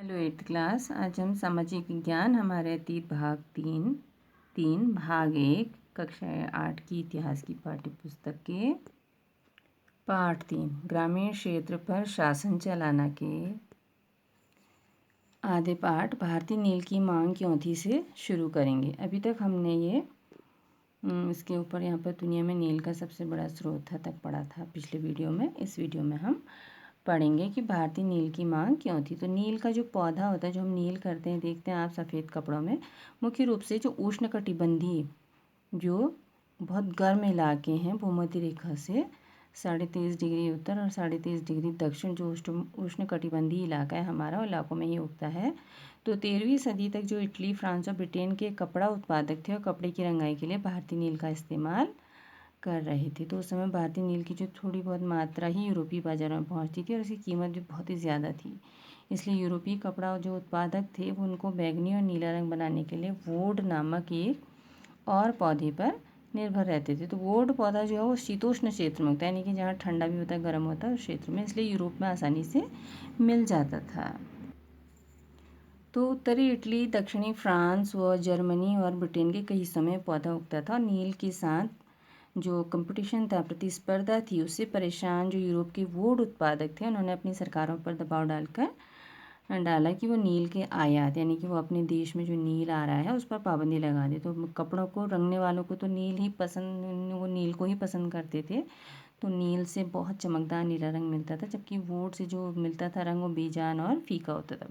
Hello 8th class. आज हम सामाजिक विज्ञान हमारे अतीत भाग तीन भाग 1 कक्षा 8 की इतिहास की पाठ्य पुस्तक के पाठ 3 ग्रामीण क्षेत्र पर शासन चलाना के आधे पाठ भारतीय नील की मांग क्यों थी से शुरू करेंगे। अभी तक हमने ये इसके ऊपर यहाँ पर दुनिया में नील का सबसे बड़ा स्रोत तक पढ़ा था पिछले वीडियो में। इस वीडियो में हम पढ़ेंगे कि भारतीय नील की मांग क्यों थी। तो नील का जो पौधा होता है, जो हम नील करते हैं, देखते हैं आप सफ़ेद कपड़ों में, मुख्य रूप से जो उष्णकटिबंधीय जो बहुत गर्म इलाके हैं भूमध्य रेखा से 23.5 डिग्री उत्तर और 23.5 डिग्री दक्षिण, जो उष्णकटिबंधीय इलाका है हमारा, उन इलाकों में ही उगता है। तो 13वीं सदी तक जो इटली, फ्रांस और ब्रिटेन के कपड़ा उत्पादक थे और कपड़े की रंगाई के लिए भारतीय नील का इस्तेमाल कर रहे थे। तो उस समय भारतीय नील की जो थोड़ी बहुत मात्रा ही यूरोपीय बाज़ारों में पहुंचती थी और इसकी कीमत भी बहुत ही ज़्यादा थी। इसलिए यूरोपीय कपड़ा जो उत्पादक थे वो उनको बैंगनी और नीला रंग बनाने के लिए वोड नामक एक और पौधे पर निर्भर रहते थे। तो वोड पौधा जो है वो शीतोष्ण क्षेत्र में होता है, यानी कि जहाँ ठंडा भी होता है, गर्म होता है उस क्षेत्र में, इसलिए यूरोप में आसानी से मिल जाता था। तो उत्तरी इटली, दक्षिणी फ्रांस व जर्मनी और ब्रिटेन के कई हिस्सों में पौधा उगता था। नील के साथ जो कंपटीशन था, प्रतिस्पर्धा थी, उससे परेशान जो यूरोप के वुड उत्पादक थे, उन्होंने अपनी सरकारों पर दबाव डाला कि वो नील के आयात, यानी कि वो अपने देश में जो नील आ रहा है उस पर पाबंदी लगा दे। तो कपड़ों को रंगने वालों को तो नील ही पसंद, वो नील को ही पसंद करते थे। तो नील से बहुत चमकदार नीला रंग मिलता था, जबकि वुड से जो मिलता था रंग वो बेजान और फीका होता था।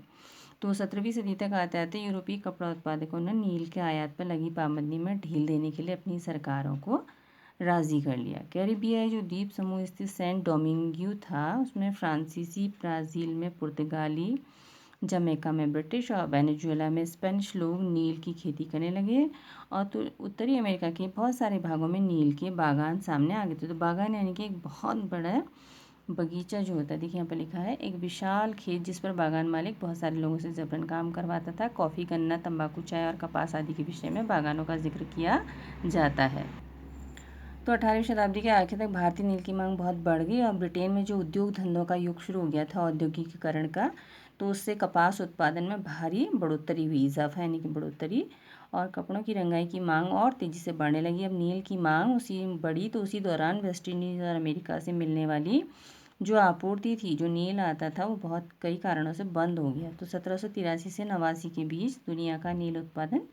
तो 17वीं सदी तक आते आते यूरोपीय कपड़ा उत्पादकों ने नील के आयात पर लगी पाबंदी में ढील देने के लिए अपनी सरकारों को राज़ी कर लिया। कैरिबियाई जो द्वीप समूह स्थित सेंट डोमिंगो था, उसमें फ्रांसीसी, ब्राज़ील में पुर्तगाली, जमैका में ब्रिटिश और वेनेजुएला में स्पेनिश लोग नील की खेती करने लगे। और तो उत्तरी अमेरिका के बहुत सारे भागों में नील के बागान सामने आ गए थे। तो बागान यानी कि एक बहुत बड़ा बगीचा जो होता है, देखिए यहाँ पर लिखा है, एक विशाल खेत जिस पर बागान मालिक बहुत सारे लोगों से जबरन काम करवाता था। कॉफ़ी, गन्ना, तंबाकू, चाय और कपास आदि के विषय में बागानों का जिक्र किया जाता है। तो 18वीं शताब्दी के आखिर तक भारतीय नील की मांग बहुत बढ़ गई और ब्रिटेन में जो उद्योग धंधों का युग शुरू हो गया था औद्योगिकीकरण का, तो उससे कपास उत्पादन में भारी बढ़ोतरी हुई, इजाफा यानी कि बढ़ोतरी, और कपड़ों की रंगाई की मांग और तेज़ी से बढ़ने लगी। अब नील की मांग उसी दौरान वेस्ट इंडीज़ और अमेरिका से मिलने वाली जो आपूर्ति थी, जो नील आता था, वो बहुत कई कारणों से बंद हो गया। तो 1783 से 89 के बीच दुनिया का नील उत्पादन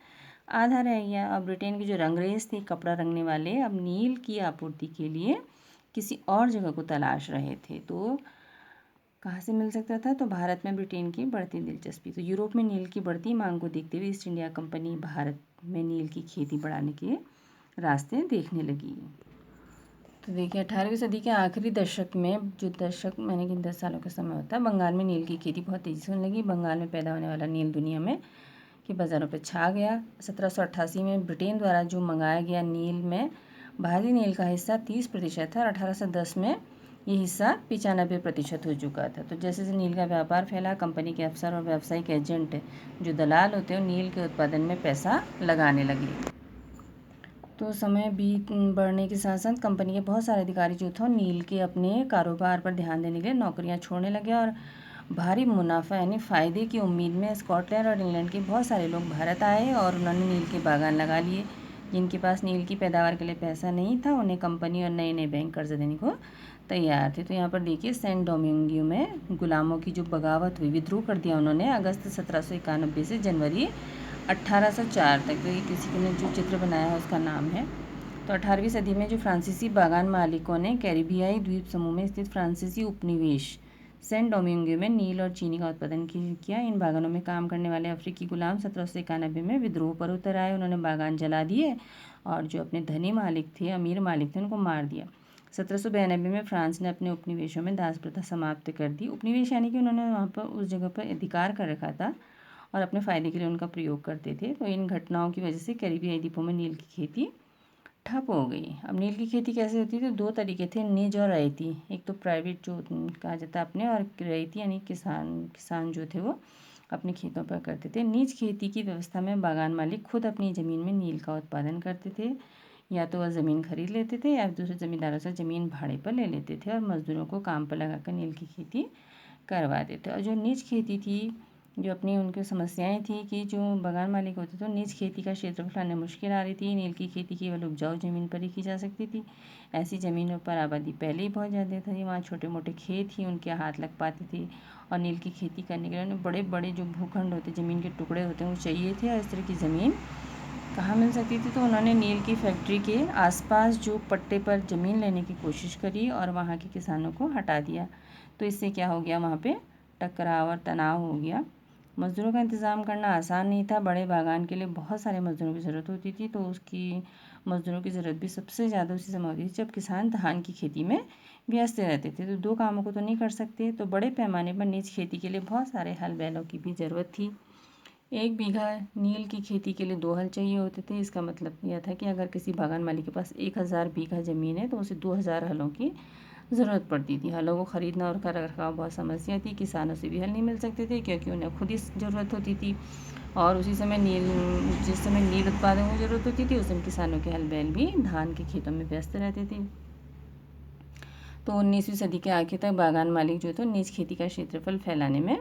आधा रह गया। अब ब्रिटेन की जो रंगरेज थी कपड़ा रंगने वाले, अब नील की आपूर्ति के लिए किसी और जगह को तलाश रहे थे। तो कहाँ से मिल सकता था? तो भारत में ब्रिटेन की बढ़ती दिलचस्पी। तो यूरोप में नील की बढ़ती मांग को देखते हुए ईस्ट इंडिया कंपनी भारत में नील की खेती बढ़ाने के रास्ते देखने लगी। तो देखिए 18वीं सदी के आखिरी दशक में, जो दशक मैंने कि 10 सालों का समय होता है, बंगाल में नील की खेती बहुत तेज़ी से होने लगी। बंगाल में पैदा होने वाला नील दुनिया में के बाज़ारों पर छा गया। 1788 में ब्रिटेन द्वारा जो मंगाया गया नील में भारतीय नील का हिस्सा 30% था और 1810 में ये हिस्सा 95% हो चुका था। तो जैसे जैसे नील का व्यापार फैला, कंपनी के अफसर और व्यावसायिक एजेंट जो दलाल होते हैं नील के उत्पादन में पैसा लगाने लगे। तो समय बीत बढ़ने के साथ साथ कंपनी के बहुत सारे अधिकारी जो थे नील के अपने कारोबार पर ध्यान देने के लिए नौकरियां छोड़ने लगे और भारी मुनाफा यानी फ़ायदे की उम्मीद में स्कॉटलैंड और इंग्लैंड के बहुत सारे लोग भारत आए और उन्होंने नील के बागान लगा लिए। जिनके पास नील की पैदावार के लिए पैसा नहीं था, उन्हें कंपनी और नए नए बैंक कर्ज देने को तैयार थे। तो यहाँ पर देखिए सेंट डोमिंगो में गुलामों की जो बगावत हुई, विद्रोह कर दिया उन्होंने अगस्त 1791 से जनवरी 1804 तक। तो ये किसी ने जो चित्र बनाया है उसका नाम है। तो 18वीं सदी में जो फ्रांसीसी बागान मालिकों ने कैरिबियाई द्वीप समूह में स्थित फ्रांसीसी उपनिवेश सेंट डोमिंगो में नील और चीनी का उत्पादन किया। इन बागानों में काम करने वाले अफ्रीकी गुलाम 1791 में विद्रोह पर उतर आए। उन्होंने बागान जला दिए और जो अपने धनी मालिक थे, अमीर मालिक थे, उनको मार दिया। 1792 में फ्रांस ने अपने उपनिवेशों में दास प्रथा समाप्त कर दी। उपनिवेश यानी कि उन्होंने वहाँ पर उस जगह पर अधिकार कर रखा था और अपने फ़ायदे के लिए उनका प्रयोग करते थे। तो इन घटनाओं की वजह से कैरिबियाई द्वीपों में नील की खेती ठप हो गई। अब नील की खेती कैसे होती थी? तो दो तरीके थे, निज और रैयती। एक तो प्राइवेट जो कहा जाता है अपने, और रैयती यानी किसान जो थे वो अपने खेतों पर करते थे। निज खेती की व्यवस्था में बागान मालिक खुद अपनी ज़मीन में नील का उत्पादन करते थे। या तो वह ज़मीन खरीद लेते थे या दूसरे ज़मींदारों से ज़मीन भाड़े पर ले लेते थे और मज़दूरों को काम पर लगाकर नील की खेती करवाते थे। और जो निज खेती थी जो अपनी उनकी समस्याएं थी कि जो बागान मालिक होते थे निज खेती का क्षेत्रफल लाने मुश्किल आ रही थी। नील की खेती केवल उपजाऊ ज़मीन पर ही की जा सकती थी। ऐसी ज़मीनों पर आबादी पहले ही बहुत ज़्यादा थी, वहाँ छोटे मोटे खेत ही उनके हाथ लग पाते थे और नील की खेती करने के लिए उन्हें बड़े बड़े जो भूखंड होते, ज़मीन के टुकड़े होते हैं, वो चाहिए थे। और इस तरह की ज़मीन कहाँ मिल सकती थी, तो उन्होंने नील की फैक्ट्री के आसपास जो पट्टे पर ज़मीन लेने की कोशिश करी और वहाँ के किसानों को हटा दिया। तो इससे क्या हो गया, वहाँ पे टकराव और तनाव हो गया। मज़दूरों का इंतज़ाम करना आसान नहीं था। बड़े बागान के लिए बहुत सारे मज़दूरों की ज़रूरत होती थी, तो उसकी मज़दूरों की ज़रूरत भी सबसे ज़्यादा उसी समय होती थी जब किसान धान की खेती में व्यस्त रहते थे। तो दो कामों को तो नहीं कर सकते, तो बड़े पैमाने पर निज खेती के लिए बहुत सारे हल बैलों की भी ज़रूरत थी। 1 बीघा नील की खेती के लिए 2 हल चाहिए होते थे। इसका मतलब यह था कि अगर किसी बागान मालिक के पास 1000 बीघा ज़मीन है तो उसे 2000 हलों की ज़रूरत पड़ती थी। हलों को ख़रीदना और रख रखाव बहुत समस्या थी। किसानों से भी हल नहीं मिल सकते थे क्योंकि उन्हें खुद ही ज़रूरत होती थी और उसी समय जिस समय नील उत्पादन की ज़रूरत होती थी उस समय किसानों के हल बैल भी धान के खेतों में व्यस्त रहते थे। तो 19वीं सदी के आखिर तक बागान मालिक जो थे निज खेती का क्षेत्रफल फैलाने में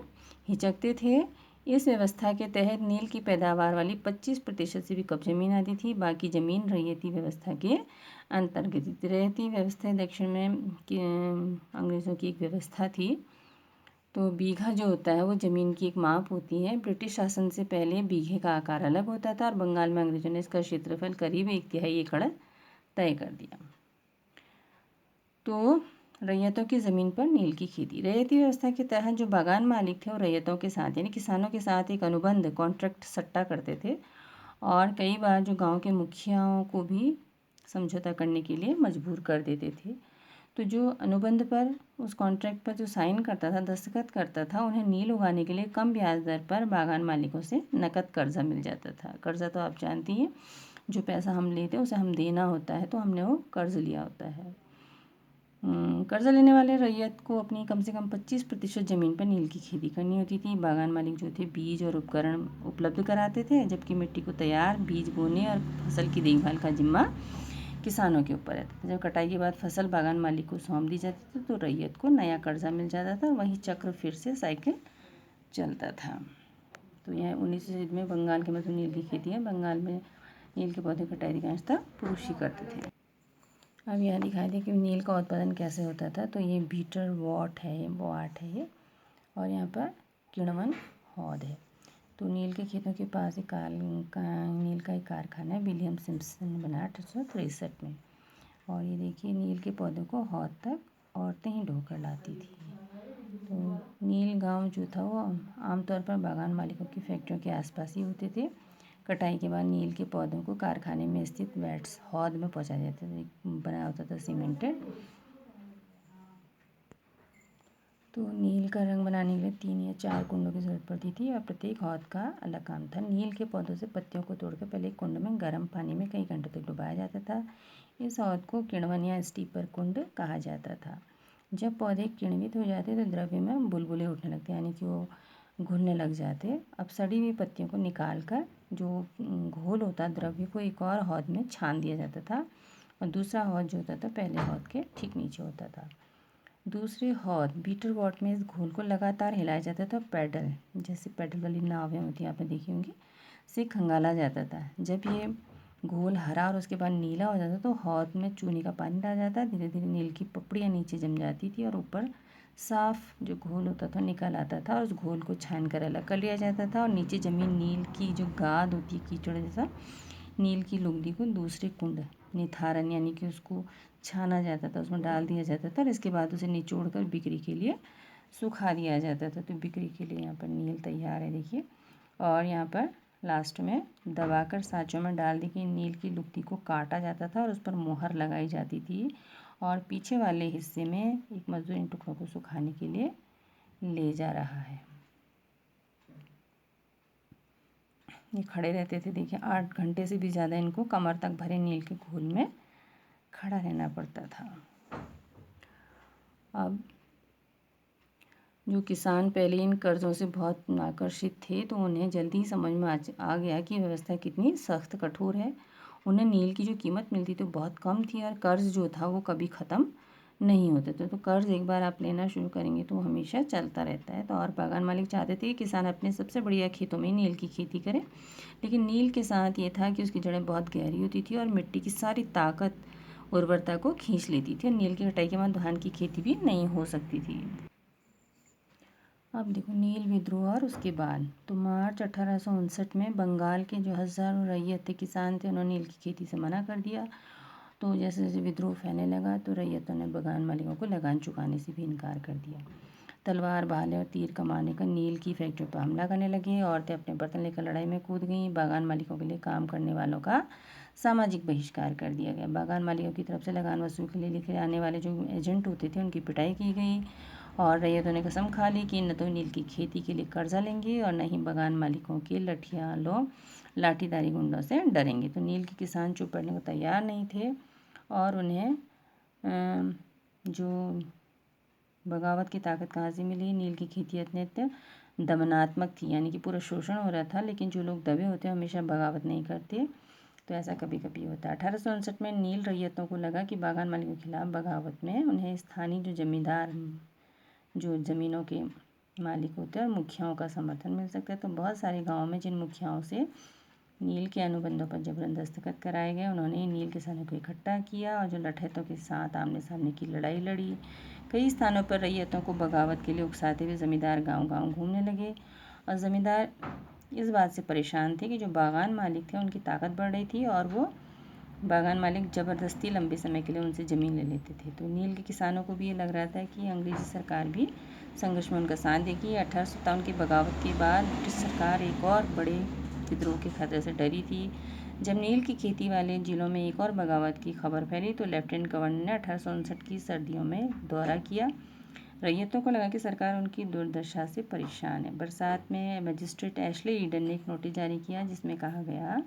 हिचकते थे। इस व्यवस्था के तहत नील की पैदावार वाली 25% से भी कम जमीन आती थी। बाकी जमीन रैयती व्यवस्था के अंतर्गत। रैयती व्यवस्था दक्षिण में अंग्रेज़ों की एक व्यवस्था थी। तो बीघा जो होता है वो ज़मीन की एक माप होती है। ब्रिटिश शासन से पहले बीघे का आकार अलग होता था और बंगाल में अंग्रेज़ों ने इसका क्षेत्रफल करीब 1/3 एकड़ तय कर दिया। तो रैयतों की ज़मीन पर नील की खेती। रैयती व्यवस्था के तहत जो बागान मालिक थे वो रैयतों के साथ यानी किसानों के साथ एक अनुबंध कॉन्ट्रैक्ट सट्टा करते थे और कई बार जो गांव के मुखियाओं को भी समझौता करने के लिए मजबूर कर देते थे। तो जो अनुबंध पर उस कॉन्ट्रैक्ट पर जो साइन करता था, दस्तखत करता था, उन्हें नील उगाने के लिए कम ब्याज दर पर बागान मालिकों से नकद कर्जा मिल जाता था। कर्जा तो आप जानती हैं, जो पैसा हम लेते हैं उसे हम देना होता है, तो हमने वो कर्ज लिया होता है। कर्जा लेने वाले रैयत को अपनी कम से कम 25% ज़मीन पर नील की खेती करनी होती थी। बागान मालिक जो थे बीज और उपकरण उपलब्ध कराते थे, जबकि मिट्टी को तैयार बीज बोने और फसल की देखभाल का जिम्मा किसानों के ऊपर रहता था। जब कटाई के बाद फसल बागान मालिक को सौंप दी जाती थी तो रैयत को नया कर्जा मिल जाता था। वही चक्र फिर से साइकिल चलता था। तो यह 19वीं सदी में बंगाल के मध्य नील की खेती है। बंगाल में नील के पौधे कटाई अधिकांशतः पुरुष ही करते थे। अब यहाँ दिखाई दे कि नील का उत्पादन कैसे होता था। तो ये बीटर वाट है ये और यहाँ पर किण्वन हौद है। तो नील के खेतों के पास नील का एक कारखाना है, विलियम सिम्पसन ने बनाया 1863 में। और ये देखिए नील के पौधों को हौद तक औरतें ही ढोकर लाती थी। तो नील गांव जो था वो आमतौर पर बागान मालिकों की फैक्ट्रियों के आसपास ही होते थे। कटाई के बाद नील के पौधों को कारखाने में स्थित वैट्स हौद में पहुंचाया जाता था, बनाया होता था सीमेंटेड। तो नील का रंग बनाने के लिए 3 या 4 कुंडों की ज़रूरत पड़ती थी और प्रत्येक हौद का अलग काम था। नील के पौधों से पत्तियों को तोड़कर पहले एक कुंड में गर्म पानी में कई घंटों तक डुबाया जाता था। इस हौद को किण्वन या स्टीपर कुंड कहा जाता था। जब पौधे किण्वित हो जाते तो द्रव्य में बुलबुले उठने लगते, यानी कि वो घुलने लग जाते। अब सड़ी हुई पत्तियों को निकाल कर जो घोल होता द्रव्य को एक और हौद में छान दिया जाता था और दूसरा हौद जो होता था पहले हौद के ठीक नीचे होता था। दूसरे हौद बीटर वॉट में इस घोल को लगातार हिलाया जाता था। पैडल जैसे पैडल वाली नावें होती हैं आपने देखी होंगी, से खंगाला जाता था। जब ये घोल हरा और उसके बाद नीला हो जाता तो हौद में चूने का पानी डाला जाता। धीरे धीरे नील की पपड़ियाँ नीचे जम जाती थी और ऊपर साफ जो घोल होता था निकल आता था और उस घोल को छान कर अलग कर लिया जाता था। और नीचे जमीन नील की जो गाद होती है कीचड़ जैसा, नील की लुगदी को दूसरे कुंड निथारन यानी कि उसको छाना जाता था, उसमें डाल दिया जाता था और इसके बाद उसे निचोड़ कर बिक्री के लिए सुखा दिया जाता था। तो बिक्री के लिए यहाँ पर नील तैयार है देखिए। और यहाँ पर लास्ट में दबाकर साँचों में डाल दी गई नील की लुगदी को काटा जाता था और उस पर मोहर लगाई जाती थी और पीछे वाले हिस्से में एक मजदूर इन टुकड़ों को सुखाने के लिए ले जा रहा है। ये खड़े रहते थे देखिए 8 घंटे से भी ज़्यादा इनको कमर तक भरे नील के घोल में खड़ा रहना पड़ता था। अब जो किसान पहले इन कर्ज़ों से बहुत आकर्षित थे तो उन्हें जल्दी ही समझ में आ गया कि व्यवस्था कितनी सख्त कठोर है। उन्हें नील की जो कीमत मिलती थी बहुत कम थी और कर्ज़ जो था वो कभी ख़त्म नहीं होते थे। तो कर्ज एक बार आप लेना शुरू करेंगे तो वो हमेशा चलता रहता है। तो और बागान मालिक चाहते थे कि किसान अपने सबसे बढ़िया खेतों में नील की खेती करे, लेकिन नील के साथ ये था कि उसकी जड़ें बहुत गहरी होती थी और मिट्टी की सारी ताकत उर्वरता को खींच लेती थी और नील की कटाई के बाद धान की खेती भी नहीं हो सकती थी। अब देखो नील विद्रोह और उसके बाद। तो मार्च 1859 में बंगाल के जो हज़ारों रैयत थे, किसान थे, उन्होंने नील की खेती से मना कर दिया। तो जैसे जैसे विद्रोह फैलने लगा तो रैयतों ने बागान मालिकों को लगान चुकाने से भी इनकार कर दिया। तलवार, भाले और तीर कमाने का नील की फैक्ट्री पर हमला करने लगे। औरतें अपने बर्तन लेकर लड़ाई में कूद गईं। बागान मालिकों के लिए काम करने वालों का सामाजिक बहिष्कार कर दिया गया। बागान मालिकों की तरफ से लगान वसूल के लिए लिखे आने वाले जो एजेंट होते थे उनकी पिटाई की गई और रैयतों ने कसम खा ली कि न तो नील की खेती के लिए कर्जा लेंगे और न ही बागान मालिकों के लठियालों लाठीदारी गुंडों से डरेंगे। तो नील के किसान चुप बैठने को तैयार नहीं थे और उन्हें जो बगावत की ताकत कहाँ से मिली। नील की खेती अत्यंत दमनात्मक थी, यानी कि पूरा शोषण हो रहा था, लेकिन जो लोग दबे होते हैं हमेशा बगावत नहीं करते। तो ऐसा कभी कभी होता है। 1859 में नील रैयतों को लगा कि बागान मालिकों के खिलाफ बगावत में उन्हें स्थानीय जो जमींदार, जो ज़मीनों के मालिक होते हैं और मुखियाओं का समर्थन मिल सकता है। तो बहुत सारे गाँवों में जिन मुखियाओं से नील के अनुबंधों पर जबरन दस्तखत कराए गए, उन्होंने नील किसानों को इकट्ठा किया और जो लठैतों के साथ आमने सामने की लड़ाई लड़ी। कई स्थानों पर रैयतों को बगावत के लिए उकसाते हुए ज़मींदार गांव-गांव घूमने लगे और ज़मींदार इस बात से परेशान थे कि जो बागान मालिक थे उनकी ताकत बढ़ रही थी और वो बागान मालिक ज़बरदस्ती लंबे समय के लिए उनसे ज़मीन ले लेते थे। तो नील के किसानों को भी ये लग रहा था कि अंग्रेज़ी सरकार भी संघर्ष में उनका साथ देगी। 1857 की बगावत के बाद ब्रिटिश सरकार एक और बड़े विद्रोह के खतरे से डरी थी। जब नील की खेती वाले जिलों में एक और बगावत की खबर फैली तो लेफ्टिनेंट गवर्नर ने 1859 की सर्दियों में दौरा किया। रैयतों को लगा कि सरकार उनकी दुर्दशा से परेशान है। बरसात में मजिस्ट्रेट एशले ईडन ने एक नोटिस जारी किया जिसमें कहा गया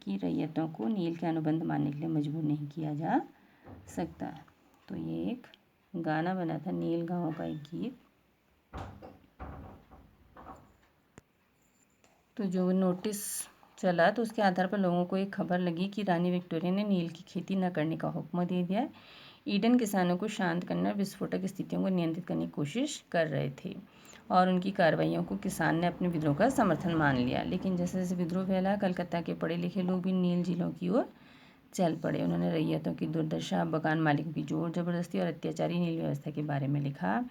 कि रैयतों को नील के अनुबंध मानने के लिए मजबूर नहीं किया जा सकता। तो ये एक गाना बना था, नील गाँव का एक गीत। तो जो नोटिस चला तो उसके आधार पर लोगों को एक खबर लगी कि रानी विक्टोरिया ने नील की खेती न करने का हुक्म दे दिया। ईडन किसानों को शांत करने और विस्फोटक स्थितियों को नियंत्रित करने की कोशिश कर रहे थे और उनकी कार्रवाइयों को किसान ने अपने विद्रोह का समर्थन मान लिया। लेकिन जैसे जैसे विद्रोह फैला, कलकत्ता के पढ़े लिखे लोग भी नील जिलों की ओर चल पड़े। उन्होंने रैयतों की दुर्दशा, बागान मालिकों की जोर जबरदस्ती और अत्याचारी नील व्यवस्था के बारे में लिखा।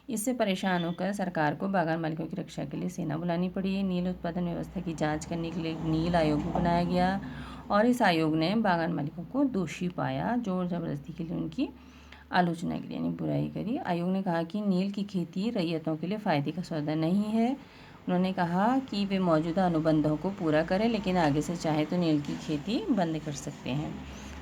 इससे परेशान होकर सरकार को बागान मालिकों की रक्षा के लिए सेना बुलानी पड़ी। नील उत्पादन व्यवस्था की जांच करने के लिए नील आयोग भी बनाया गया और इस आयोग ने बागान मालिकों को दोषी पाया, जोर जबरदस्ती के लिए उनकी आलोचना की, यानी बुराई करी। आयोग ने कहा कि नील की खेती रैयतों के लिए फ़ायदे का सौदा नहीं है। उन्होंने कहा कि वे मौजूदा अनुबंधों को पूरा करें, लेकिन आगे से चाहे तो नील की खेती बंद कर सकते हैं।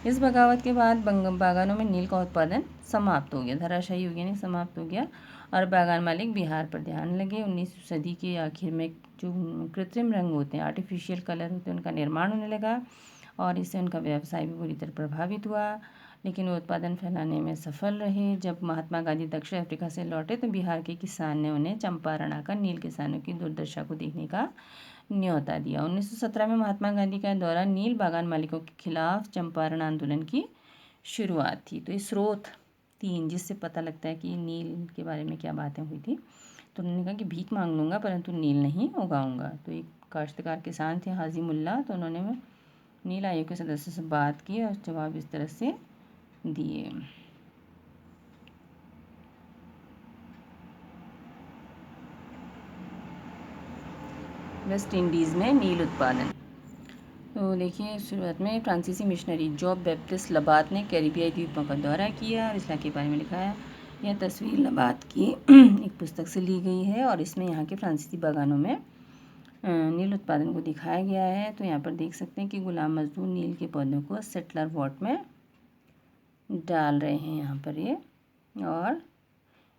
इस बगावत के बाद बागानों में नील का उत्पादन समाप्त हो गया, धराशायी हो गया, नहीं समाप्त हो गया और बागान मालिक बिहार पर ध्यान लगे। 19वीं सदी के आखिर में जो कृत्रिम रंग होते हैं, आर्टिफिशियल कलर होते हैं, उनका निर्माण होने लगा और इससे उनका व्यवसाय भी बुरी तरह प्रभावित हुआ, लेकिन वो उत्पादन फैलाने में सफल रहे। जब महात्मा गांधी दक्षिण अफ्रीका से लौटे तो बिहार के किसान ने उन्हें चंपारण आकर नील किसानों की दुर्दशा को देखने का न्योता दिया। 1917 में महात्मा गांधी का दौरा नील बागान मालिकों के खिलाफ चंपारण आंदोलन की शुरुआत थी। तो ये स्रोत 3 जिससे पता लगता है कि नील के बारे में क्या बातें हुई थी। तो उन्होंने कहा कि भीख मांग लूँगा परंतु नील नहीं उगाऊंगा। तो एक काश्तकार किसान थे हाजी मुल्ला, तो उन्होंने नील आयोग के सदस्य से बात की और जवाब इस तरह से दिए। वेस्ट इंडीज़ में नील उत्पादन। तो देखिए, शुरुआत में फ्रांसीसी मिशनरी जॉन बैप्टिस्ट लबात ने कैरिबियाई द्वीपों का दौरा किया और इस इलाके के बारे में लिखा है। यह तस्वीर लबात की एक पुस्तक से ली गई है और इसमें यहाँ के फ्रांसीसी बागानों में नील उत्पादन को दिखाया गया है। तो यहाँ पर देख सकते हैं कि गुलाम मजदूर नील के पौधों को सेटलर वॉट में डाल रहे हैं यहाँ पर ये, और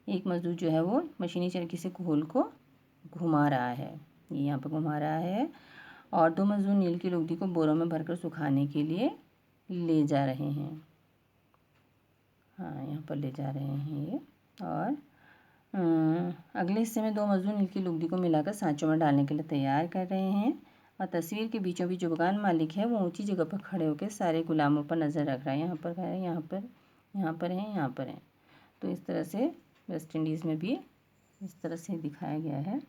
एक मजदूर जो है वो मशीनी चरखी से घोल को घुमा रहा है, ये यहाँ पर घुमा रहा है, और 2 मजदूर नील की लुगदी को बोरों में भरकर सुखाने के लिए ले जा रहे हैं। हाँ, यहाँ पर ले जा रहे हैं ये। और अगले हिस्से में 2 मजदूर नील की लुगदी को मिलाकर सांचों में डालने के लिए तैयार कर रहे हैं और तस्वीर के बीचों बीच जो बागान मालिक है वो ऊंची जगह पर खड़े होकर सारे गुलामों पर नज़र रख रहा है। यहाँ पर है, यहाँ पर, यहाँ पर है, यहाँ पर है। तो इस तरह से वेस्ट इंडीज़ में भी इस तरह से दिखाया गया है।